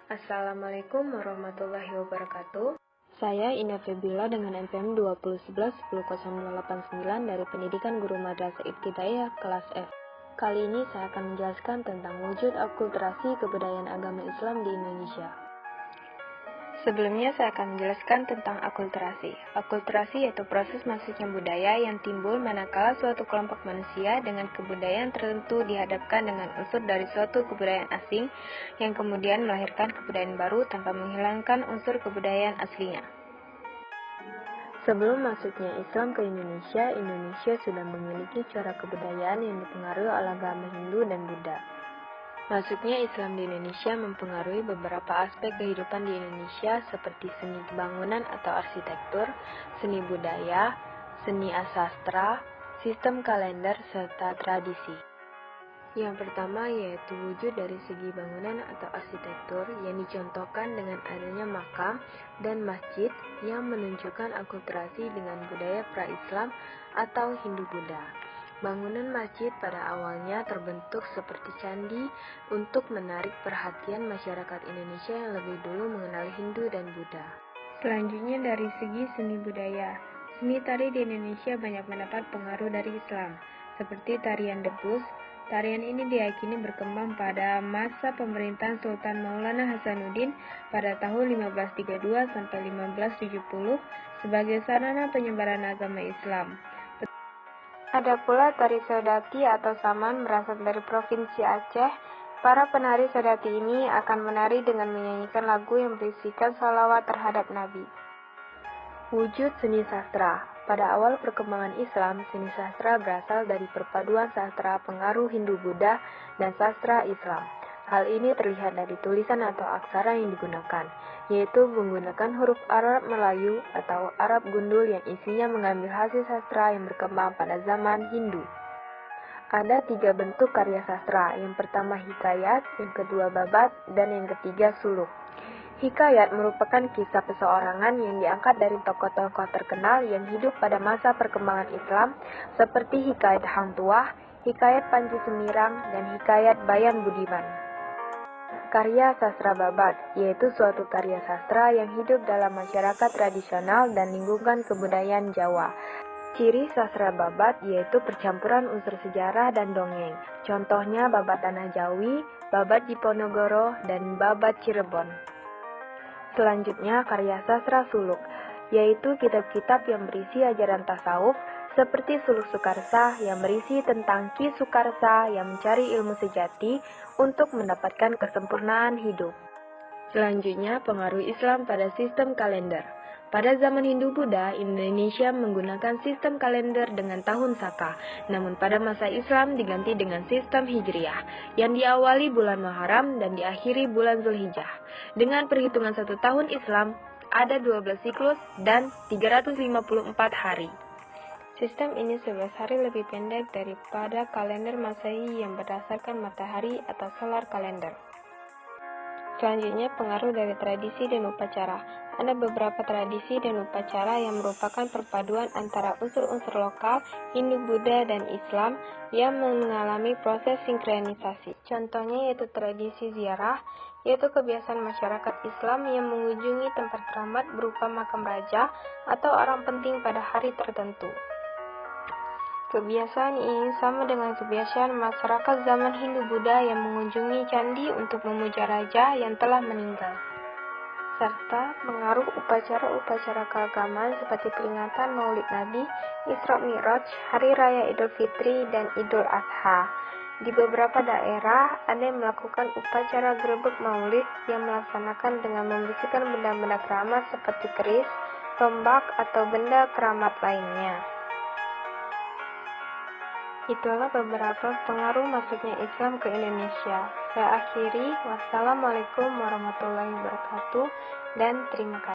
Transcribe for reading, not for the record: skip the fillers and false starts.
Assalamualaikum warahmatullahi wabarakatuh. Saya Ina Febila dengan NPM 201111089 dari Pendidikan Guru Madrasah Ibtidaiyah kelas F. Kali ini saya akan menjelaskan tentang wujud akulturasi kebudayaan agama Islam di Indonesia. Sebelumnya saya akan menjelaskan tentang akulturasi. Akulturasi yaitu proses masuknya budaya yang timbul manakala suatu kelompok manusia dengan kebudayaan tertentu dihadapkan dengan unsur dari suatu kebudayaan asing yang kemudian melahirkan kebudayaan baru tanpa menghilangkan unsur kebudayaan aslinya. Sebelum masuknya Islam ke Indonesia, Indonesia sudah memiliki corak kebudayaan yang dipengaruhi oleh agama Hindu dan Buddha. Masuknya Islam di Indonesia mempengaruhi beberapa aspek kehidupan di Indonesia seperti seni bangunan atau arsitektur, seni budaya, seni sastra, sistem kalender, serta tradisi. Yang pertama yaitu wujud dari segi bangunan atau arsitektur yang dicontohkan dengan adanya makam dan masjid yang menunjukkan akulturasi dengan budaya pra-Islam atau Hindu-Buddha. Bangunan masjid pada awalnya terbentuk seperti candi untuk menarik perhatian masyarakat Indonesia yang lebih dulu mengenali Hindu dan Buddha. Selanjutnya dari segi seni budaya. Seni tari di Indonesia banyak mendapat pengaruh dari Islam, seperti tarian debus. Tarian ini diyakini berkembang pada masa pemerintahan Sultan Maulana Hasanuddin pada tahun 1532 sampai 1570 sebagai sarana penyebaran agama Islam. Ada pula tari Saudati atau Saman berasal dari Provinsi Aceh. Para penari Saudati ini akan menari dengan menyanyikan lagu yang berisikan shalawat terhadap Nabi. Wujud seni sastra. Pada awal perkembangan Islam, seni sastra berasal dari perpaduan sastra pengaruh Hindu-Buddha dan sastra Islam. Hal ini terlihat dari tulisan atau aksara yang digunakan, yaitu menggunakan huruf Arab Melayu atau Arab gundul yang isinya mengambil hasil sastra yang berkembang pada zaman Hindu. Ada 3 bentuk karya sastra, yang pertama hikayat, yang kedua babat, dan yang ketiga suluk. Hikayat merupakan kisah pesorangan yang diangkat dari tokoh-tokoh terkenal yang hidup pada masa perkembangan Islam, seperti hikayat Hang Tuah, hikayat Panji Semirang, dan hikayat Bayan Budiman. Karya sastra babat, yaitu suatu karya sastra yang hidup dalam masyarakat tradisional dan lingkungan kebudayaan Jawa. Ciri sastra babat yaitu percampuran unsur sejarah dan dongeng. Contohnya babat Tanah Jawi, babat Diponegoro, dan babat Cirebon. Selanjutnya karya sastra suluk, yaitu kitab-kitab yang berisi ajaran tasawuf, seperti Suluk Sukarsa yang berisi tentang Ki Sukarsa yang mencari ilmu sejati untuk mendapatkan kesempurnaan hidup. Selanjutnya, pengaruh Islam pada sistem kalender. Pada zaman Hindu-Buddha, Indonesia menggunakan sistem kalender dengan tahun Saka, namun pada masa Islam diganti dengan sistem Hijriah, yang diawali bulan Muharram dan diakhiri bulan Zulhijjah. Dengan perhitungan 1 tahun Islam, ada 12 siklus dan 354 hari. Sistem ini 11 hari lebih pendek daripada kalender Masehi yang berdasarkan matahari atau solar kalender. Selanjutnya, pengaruh dari tradisi dan upacara. Ada beberapa tradisi dan upacara yang merupakan perpaduan antara unsur-unsur lokal, Hindu, Buddha, dan Islam yang mengalami proses sinkronisasi. Contohnya yaitu tradisi ziarah, yaitu kebiasaan masyarakat Islam yang mengunjungi tempat keramat berupa makam raja atau orang penting pada hari tertentu. Kebiasaan ini sama dengan kebiasaan masyarakat zaman Hindu-Buddha yang mengunjungi candi untuk memuja raja yang telah meninggal. Serta pengaruh upacara-upacara keagamaan seperti peringatan Maulid Nabi, Isra Mi'raj, Hari Raya Idul Fitri, dan Idul Adha. Di beberapa daerah, ada yang melakukan upacara grebek Maulid yang melaksanakan dengan membersihkan benda-benda keramat seperti keris, tombak, atau benda keramat lainnya. Itulah beberapa pengaruh masuknya Islam ke Indonesia. Saya akhiri, wassalamualaikum warahmatullahi wabarakatuh, dan terima kasih.